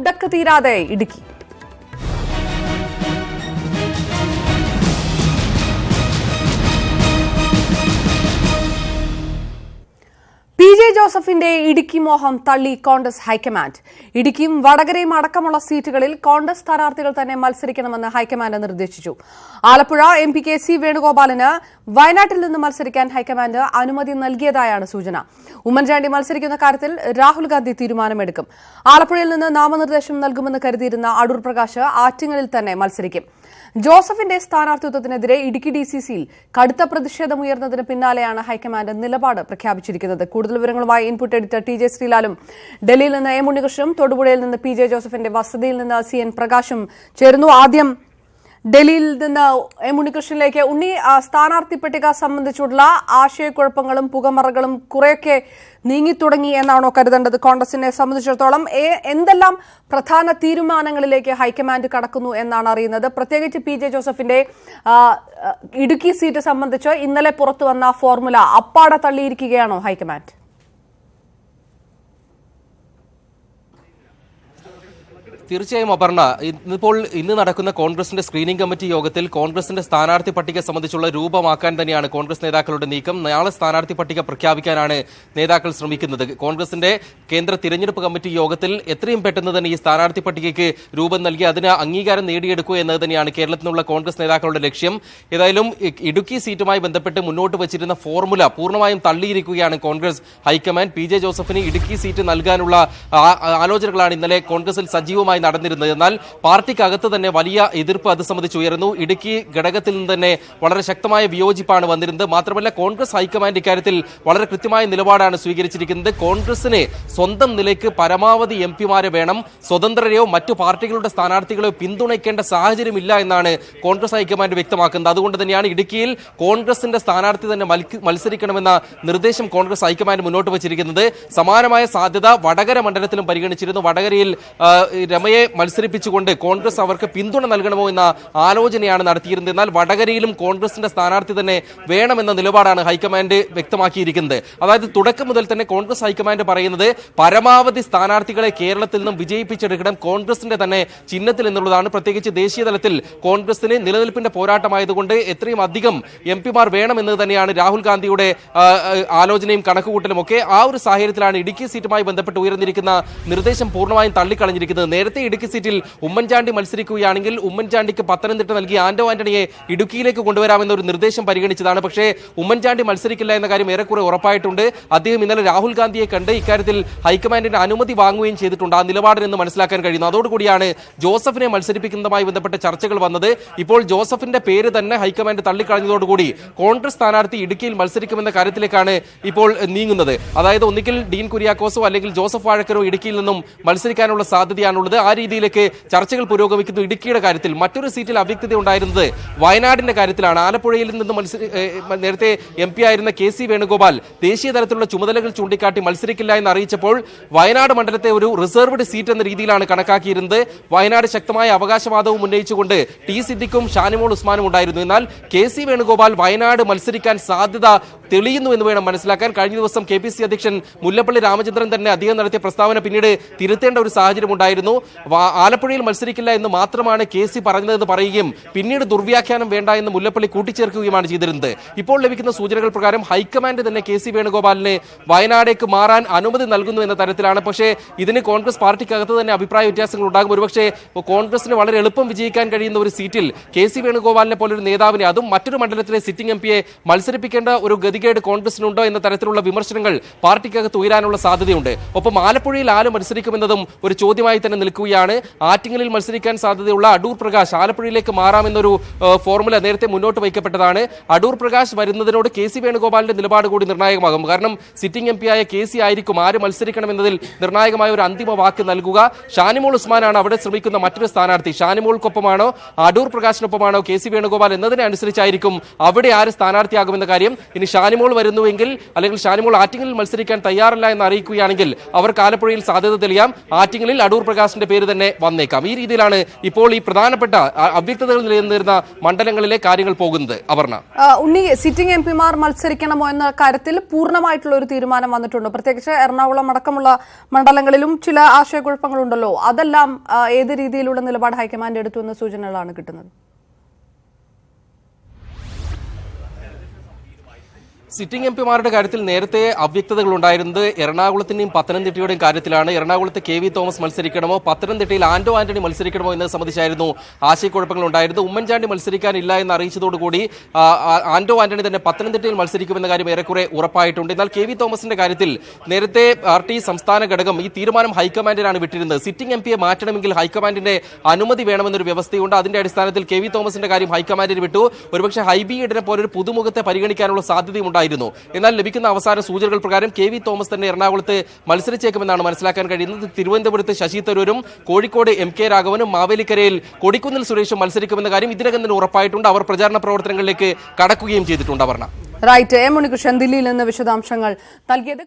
ഉടക്ക് തീരാതെ ഇടുക്കി. PJ ജോസഫിന്റെ ഇടുക്കി മോഹം തള്ളി കോൺഗ്രസ് ഹൈക്കമാൻഡ്. ഇടുക്കിയും വടകരയും അടക്കമുള്ള സീറ്റുകളിൽ കോൺഗ്രസ് സ്ഥാനാർത്ഥികൾ തന്നെ മത്സരിക്കണമെന്ന് ഹൈക്കമാൻഡ് നിർദ്ദേശിച്ചു. ആലപ്പുഴ MP KC വേണുഗോപാലിന് വയനാട്ടിൽ നിന്ന് മത്സരിക്കാൻ ഹൈക്കമാൻഡ് അനുമതി നൽകിയതായാണ് സൂചന. ഉമ്മൻചാണ്ടി മത്സരിക്കുന്ന കാര്യത്തിൽ രാഹുൽ ഗാന്ധി തീരുമാനമെടുക്കും. ആലപ്പുഴയിൽ നിന്ന് നാമനിർദ്ദേശം നൽകുമെന്ന് കരുതിയിരുന്ന അടൂർ പ്രകാശ് ആറ്റിങ്ങലിൽ തന്നെ മത്സരിക്കും. ജോസഫിന്റെ സ്ഥാനാർത്ഥിത്വത്തിനെതിരെ ഇടുക്കി DCCയിൽ കടുത്ത പ്രതിഷേധമുയർന്നതിന് പിന്നാലെയാണ് ഹൈക്കമാൻഡ് നിലപാട് പ്രഖ്യാപിച്ചിരിക്കുന്നത്. കൂടുതൽ വിവരങ്ങളുമായി ഇൻപുട്ട് എഡിറ്റർ TJ ശ്രീലാലും, ഡൽഹിയിൽ നിന്ന് M ഉണ്ണികൃഷ്ണനും, തൊടുപുഴയിൽ നിന്ന് PJ ജോസഫിന്റെ വസതിയിൽ നിന്ന് CN പ്രകാശും ചേരുന്നു. ആദ്യം ഡൽഹിയിൽ നിന്ന് M ഉണ്ണികൃഷ്ണനിലേക്ക്. ഉണ്ണി, സ്ഥാനാർത്ഥി പട്ടിക സംബന്ധിച്ചുള്ള ആശയക്കുഴപ്പങ്ങളും പുകമറകളും കുറെയൊക്കെ നീങ്ങിത്തുടങ്ങി എന്നാണോ കരുതേണ്ടത്? കോൺഗ്രസിനെ സംബന്ധിച്ചിടത്തോളം എന്തെല്ലാം പ്രധാന തീരുമാനങ്ങളിലേക്ക് ഹൈക്കമാൻഡ് കടക്കുന്നു എന്നാണ് അറിയുന്നത്? പ്രത്യേകിച്ച് PJ ജോസഫിന്റെ ഇടുക്കി സീറ്റ് സംബന്ധിച്ച് ഇന്നലെ പുറത്തുവന്ന ഫോർമുല അപ്പാടെ തള്ളിയിരിക്കുകയാണോ ഹൈക്കമാൻഡ്? തീർച്ചയായും അപർണ, ഇന്ന് നടക്കുന്ന കോൺഗ്രസിന്റെ സ്ക്രീനിംഗ് കമ്മിറ്റി യോഗത്തിൽ കോൺഗ്രസിന്റെ സ്ഥാനാർത്ഥി പട്ടിക സംബന്ധിച്ചുള്ള രൂപമാക്കാൻ തന്നെയാണ് കോൺഗ്രസ് നേതാക്കളുടെ നീക്കം. നാളെ സ്ഥാനാർത്ഥി പട്ടിക പ്രഖ്യാപിക്കാനാണ് നേതാക്കൾ ശ്രമിക്കുന്നത്. കോൺഗ്രസിന്റെ കേന്ദ്ര തിരഞ്ഞെടുപ്പ് കമ്മിറ്റി യോഗത്തിൽ എത്രയും പെട്ടെന്ന് തന്നെ ഈ സ്ഥാനാർത്ഥി പട്ടികയ്ക്ക് രൂപം നൽകി അതിന് അംഗീകാരം നേടിയെടുക്കുക എന്നത് തന്നെയാണ് കേരളത്തിൽ നിന്നുള്ള കോൺഗ്രസ് നേതാക്കളുടെ ലക്ഷ്യം. ഏതായാലും ഇടുക്കി സീറ്റുമായി ബന്ധപ്പെട്ട് മുന്നോട്ട് വച്ചിരുന്ന ഫോർമുല പൂർണ്ണമായും തള്ളിയിരിക്കുകയാണ് കോൺഗ്രസ് ഹൈക്കമാൻഡ്. PJ ജോസഫിന് ഇടുക്കി സീറ്റ് നൽകാനുള്ള ആലോചനകളാണ് ഇന്നലെ കോൺഗ്രസിൽ സജീവമായി നടന്നിരുന്നത്. എന്നാൽ പാർട്ടിക്കകത്ത് തന്നെ വലിയ എതിർപ്പ് അത് സംബന്ധിച്ച് ഉയർന്നു. ഇടുക്കി ഘടകത്തിൽ നിന്ന് തന്നെ വളരെ ശക്തമായ വിയോജിപ്പാണ് വന്നിരുന്നത്. മാത്രമല്ല കോൺഗ്രസ് ഹൈക്കമാൻഡ് ഇക്കാര്യത്തിൽ വളരെ കൃത്യമായ നിലപാടാണ് സ്വീകരിച്ചിരിക്കുന്നത്. കോൺഗ്രസിന് സ്വന്തം നിലയ്ക്ക് പരമാവധി MP-മാരെ വേണം, സ്വതന്ത്രരെയോ മറ്റു പാർട്ടികളുടെ സ്ഥാനാർത്ഥികളെയോ പിന്തുണയ്ക്കേണ്ട സാഹചര്യമില്ല എന്നാണ് കോൺഗ്രസ് ഹൈക്കമാൻഡ് വ്യക്തമാക്കുന്നത്. അതുകൊണ്ട് തന്നെയാണ് ഇടുക്കിയിൽ കോൺഗ്രസിന്റെ സ്ഥാനാർത്ഥി തന്നെ മത്സരിക്കണമെന്ന നിർദ്ദേശം കോൺഗ്രസ് ഹൈക്കമാൻഡ് മുന്നോട്ട് വച്ചിരിക്കുന്നത്. സമാനമായ സാധ്യത വടകര മണ്ഡലത്തിലും പരിഗണിച്ചിരുന്നു. വടകരയിൽ രമയെ മത്സരിപ്പിച്ചുകൊണ്ട് കോൺഗ്രസ് അവർക്ക് പിന്തുണ നൽകണമോ എന്ന ആലോചനയാണ് നടത്തിയിരുന്നത്. എന്നാൽ വടകരയിലും കോൺഗ്രസിന്റെ സ്ഥാനാർത്ഥി തന്നെ വേണമെന്ന നിലപാടാണ് ഹൈക്കമാൻഡ് വ്യക്തമാക്കിയിരിക്കുന്നത്. അതായത് തുടക്കം മുതൽ തന്നെ കോൺഗ്രസ് ഹൈക്കമാൻഡ് പറയുന്നത് പരമാവധി സ്ഥാനാർത്ഥികളെ കേരളത്തിൽ നിന്നും വിജയിപ്പിച്ചെടുക്കണം കോൺഗ്രസിന്റെ തന്നെ ചിഹ്നത്തിൽ എന്നുള്ളതാണ്. പ്രത്യേകിച്ച് ദേശീയ തലത്തിൽ കോൺഗ്രസിന് നിലനിൽപ്പിന്റെ പോരാട്ടമായതുകൊണ്ട് എത്രയും അധികം MP-മാർ വേണമെന്നത് തന്നെയാണ് രാഹുൽ ഗാന്ധിയുടെ ആലോചനയും കണക്കുകൂട്ടലും ഒക്കെ. ആ ഒരു സാഹചര്യത്തിലാണ് ഇടുക്കി സീറ്റുമായി ബന്ധപ്പെട്ട് ഉയർന്നിരിക്കുന്ന നിർദ്ദേശം പൂർണ്ണമായും തള്ളിക്കളഞ്ഞിരിക്കുന്നത്. നേരത്തെ ഇടുക്കി സീറ്റിൽ ഉമ്മൻചാണ്ടി മത്സരിക്കുകയാണെങ്കിൽ ഉമ്മൻചാണ്ടിക്ക് പത്തനംതിട്ട നൽകി ആന്റോ ആന്റണിയെ ഇടുക്കിയിലേക്ക് കൊണ്ടുവരാമെന്നൊരു നിർദ്ദേശം പരിഗണിച്ചതാണ്. പക്ഷേ ഉമ്മൻചാണ്ടി മത്സരിക്കില്ല എന്ന കാര്യം ഏറെക്കുറെ ഉറപ്പായിട്ടുണ്ട്. അദ്ദേഹം ഇന്നലെ രാഹുൽ ഗാന്ധിയെ കണ്ട് ഇക്കാര്യത്തിൽ ഹൈക്കമാൻഡിന്റെ അനുമതി വാങ്ങുകയും ചെയ്തിട്ടുണ്ട്. ആ നിലപാടിനെന്ന് മനസ്സിലാക്കാൻ കഴിയുന്നു. അതോടുകൂടിയാണ് ജോസഫിനെ മത്സരിപ്പിക്കുന്നതുമായി ബന്ധപ്പെട്ട ചർച്ചകൾ വന്നത്. ഇപ്പോൾ ജോസഫിന്റെ പേര് തന്നെ ഹൈക്കമാൻഡ് തള്ളിക്കളഞ്ഞതോടുകൂടി കോൺഗ്രസ് സ്ഥാനാർത്ഥി ഇടുക്കിയിൽ മത്സരിക്കുമെന്ന കാര്യത്തിലേക്കാണ് ഇപ്പോൾ നീങ്ങുന്നത്. അതായത് ഒന്നുകിൽ ഡീൻ കുര്യാക്കോസോ അല്ലെങ്കിൽ ജോസഫ് വാഴക്കരോ ഇടുക്കിയിൽ നിന്നും മത്സരിക്കാനുള്ള സാധ്യതയാണുള്ളത്. ആ രീതിയിലേക്ക് ചർച്ചകൾ പുരോഗമിക്കുന്നു. ഇടുക്കിയുടെ കാര്യത്തിൽ മറ്റൊരു സീറ്റിൽ അവ്യക്തത ഉണ്ടായിരുന്നത് വയനാടിന്റെ കാര്യത്തിലാണ്. ആലപ്പുഴയിൽ നിന്ന് നേരത്തെ MP ആയിരുന്ന KC വേണുഗോപാൽ ദേശീയ തലത്തിലുള്ള ചുമതലകൾ ചൂണ്ടിക്കാട്ടി മത്സരിക്കില്ല എന്ന് അറിയിച്ചപ്പോൾ വയനാട് മണ്ഡലത്തെ ഒരു റിസർവ്ഡ് സീറ്റ് എന്ന രീതിയിലാണ് കണക്കാക്കിയിരുന്നത്. വയനാട് ശക്തമായ അവകാശവാദവും ഉന്നയിച്ചുകൊണ്ട് T സിദ്ദിഖും ഷാനിമോൾ ഉസ്മാനും ഉണ്ടായിരുന്നു. എന്നാൽ KC വേണുഗോപാൽ വയനാട് മത്സരിക്കാൻ സാധ്യത തെളിയുന്നു എന്ന് വേണം മനസ്സിലാക്കാൻ. കഴിഞ്ഞ ദിവസം KPC അധ്യക്ഷൻ മുല്ലപ്പള്ളി രാമചന്ദ്രൻ തന്നെ അദ്ദേഹം നടത്തിയ പ്രസ്താവന പിന്നീട് തിരുത്തേണ്ട ഒരു സാഹചര്യം ഉണ്ടായിരുന്നു. ആലപ്പുഴയിൽ മത്സരിക്കില്ല എന്ന് മാത്രമാണ് KC പറഞ്ഞതെന്ന് പറയുകയും പിന്നീട് ദുർവ്യാഖ്യാനം വേണ്ട എന്ന് മുല്ലപ്പള്ളി കൂട്ടിച്ചേർക്കുകയുമാണ് ചെയ്തിരുന്നത്. ഇപ്പോൾ ലഭിക്കുന്ന സൂചനകൾ പ്രകാരം ഹൈക്കമാൻഡ് തന്നെ KC വേണുഗോപാലിനെ വയനാടേക്ക് മാറാൻ അനുമതി നൽകുന്നു എന്ന തരത്തിലാണ്. പക്ഷേ ഇതിന് കോൺഗ്രസ് പാർട്ടിക്കകത്ത് തന്നെ അഭിപ്രായ വ്യത്യാസങ്ങൾ ഉണ്ടാകും. ഒരുപക്ഷെ കോൺഗ്രസിന് വളരെ എളുപ്പം വിജയിക്കാൻ കഴിയുന്ന ഒരു സീറ്റിൽ KC വേണുഗോപാലിനെ പോലൊരു നേതാവിനെ, അതും മറ്റൊരു മണ്ഡലത്തിലെ സിറ്റിംഗ് MP-യെ മത്സരിപ്പിക്കേണ്ട ഒരു ഗതികേട് കോൺഗ്രസിനുണ്ടോ എന്ന തരത്തിലുള്ള വിമർശനങ്ങൾ പാർട്ടിക്കകത്ത് ഉയരാനുള്ള സാധ്യതയുണ്ട്. ഒപ്പം ആലപ്പുഴയിൽ ആര് മത്സരിക്കുമെന്നതും ഒരു ചോദ്യമായി തന്നെ നിൽക്കുകയാണ്. ആറ്റിങ്ങലിൽ മത്സരിക്കാൻ സാധ്യതയുള്ള അടൂർ പ്രകാശ് ആലപ്പുഴയിലേക്ക് മാറാമെന്നൊരു ഫോർമുല നേരത്തെ മുന്നോട്ട് വയ്ക്കപ്പെട്ടതാണ്. അടൂർ പ്രകാശ് വരുന്നതിനോട് KC വേണുഗോപാലിന്റെ നിലപാട് കൂടി നിർണായകമാകും. കാരണം സിറ്റിംഗ് MP ആയ KC ആയിരിക്കും ആര് മത്സരിക്കണമെന്നതിൽ നിർണായകമായ ഒരു അന്തിമ വാക്ക് നൽകുക. ഷാനിമോൾ ഉസ്മാനാണ് അവിടെ ശ്രമിക്കുന്ന മറ്റൊരു സ്ഥാനാർത്ഥി. ഷാനിമോൾക്കൊപ്പമാണോ അടൂർ പ്രകാശിനൊപ്പമാണോ KC വേണുഗോപാൽ എന്നതിനെ അനുസരിച്ചായിരിക്കും അവിടെ ആര് സ്ഥാനാർത്ഥിയാകുമെന്ന കാര്യം. ഇനി ഷാനിമോൾ വരുന്നുവെങ്കിൽ അല്ലെങ്കിൽ ഷാനിമോൾ ആറ്റിങ്ങലിൽ മത്സരിക്കാൻ തയ്യാറല്ല എന്ന് അറിയിക്കുകയാണെങ്കിൽ അവർക്ക് ആലപ്പുഴയിൽ സാധ്യത തെളിയാം. ആറ്റിങ്ങലിൽ അടൂർ പ്രകാശിന്റെ പേര് തന്നെ വന്നേക്കാം. ഈ രീതിയിലാണ് ഇപ്പോൾ ഈ പ്രധാനപ്പെട്ട അവ്യക്തതകൾ നിലനിന്നിരുന്ന മണ്ഡലങ്ങളിലെ കാര്യങ്ങൾ പോകുന്നത്. അപർണ, ഉണ്ണി, സിറ്റിംഗ് എംപിമാർ മത്സരിക്കണമോ എന്ന കാര്യത്തിൽ പൂർണ്ണമായിട്ടുള്ള ഒരു തീരുമാനം വന്നിട്ടുണ്ട്. പ്രത്യേകിച്ച് എറണാകുളം അടക്കമുള്ള മണ്ഡലങ്ങളിലും ചില ആശയക്കുഴപ്പങ്ങളുണ്ടല്ലോ. അതെല്ലാം ഏത് രീതിയിലുള്ള നിലപാട് ഹൈക്കമാൻഡ് എടുത്തു എന്ന സൂചനകളാണ് കിട്ടുന്നത്? സിറ്റിംഗ് എംപിമാരുടെ കാര്യത്തിൽ നേരത്തെ അവ്യക്തതകൾ ഉണ്ടായിരുന്നത് എറണാകുളത്തിന്റെയും പത്തനംതിട്ടയുടെയും കാര്യത്തിലാണ്. എറണാകുളത്ത് KV തോമസ് മത്സരിക്കണമോ പത്തനംതിട്ടയിൽ ആന്റോ ആന്റണി മത്സരിക്കണമോ എന്നത് സംബന്ധിച്ചായിരുന്നു ആശയക്കുഴപ്പങ്ങൾ ഉണ്ടായിരുന്നത്. ഉമ്മൻചാണ്ടി മത്സരിക്കാനില്ല എന്ന് അറിയിച്ചതോടുകൂടി ആന്റോ ആന്റണി തന്നെ പത്തനംതിട്ടയിൽ മത്സരിക്കുമെന്ന കാര്യം ഏറെക്കുറെ ഉറപ്പായിട്ടുണ്ട്. എന്നാൽ KV തോമസിന്റെ കാര്യത്തിൽ നേരത്തെ പാർട്ടി സംസ്ഥാന ഘടകം ഈ തീരുമാനം ഹൈക്കമാൻഡിനാണ് വിട്ടിരുന്നത്. സിറ്റിംഗ് എംപിയെ മാറ്റണമെങ്കിൽ ഹൈക്കമാൻഡിന്റെ അനുമതി വേണമെന്നൊരു വ്യവസ്ഥയുണ്ട്. അതിന്റെ അടിസ്ഥാനത്തിൽ KV തോമസിന്റെ കാര്യം ഹൈക്കമാൻഡിന് വിട്ടു. ഒരുപക്ഷെ ഹൈബി ഈഡനെ പോലൊരു പുതുമുഖത്തെ പരിഗണിക്കാനുള്ള സാധ്യതയും ഉണ്ടായിരുന്നു. എന്നാൽ ലഭിക്കുന്ന അവസാന സൂചനകൾ പ്രകാരം KV തോമസ് തന്നെ എറണാകുളത്ത് മത്സരിച്ചേക്കുമെന്നാണ് മനസ്സിലാക്കാൻ കഴിയുന്നത്. തിരുവനന്തപുരത്ത് ശശി തരൂരും കോഴിക്കോട് MK രാഘവനും മാവേലിക്കരയിൽ കൊടിക്കുന്നിൽ സുരേഷും മത്സരിക്കുമെന്ന കാര്യം ഇതിനകം തന്നെ ഉറപ്പായിട്ടുണ്ട്. അവർ പ്രചാരണ പ്രവർത്തനങ്ങളിലേക്ക് കടക്കുകയും ചെയ്തിട്ടുണ്ട്. അപർണ, റൈറ്റ്. എം ഉണ്ണികൃഷ്ണൻ ദില്ലിയിൽ നിന്ന് വിശദാംശങ്ങൾ നൽകിയത്.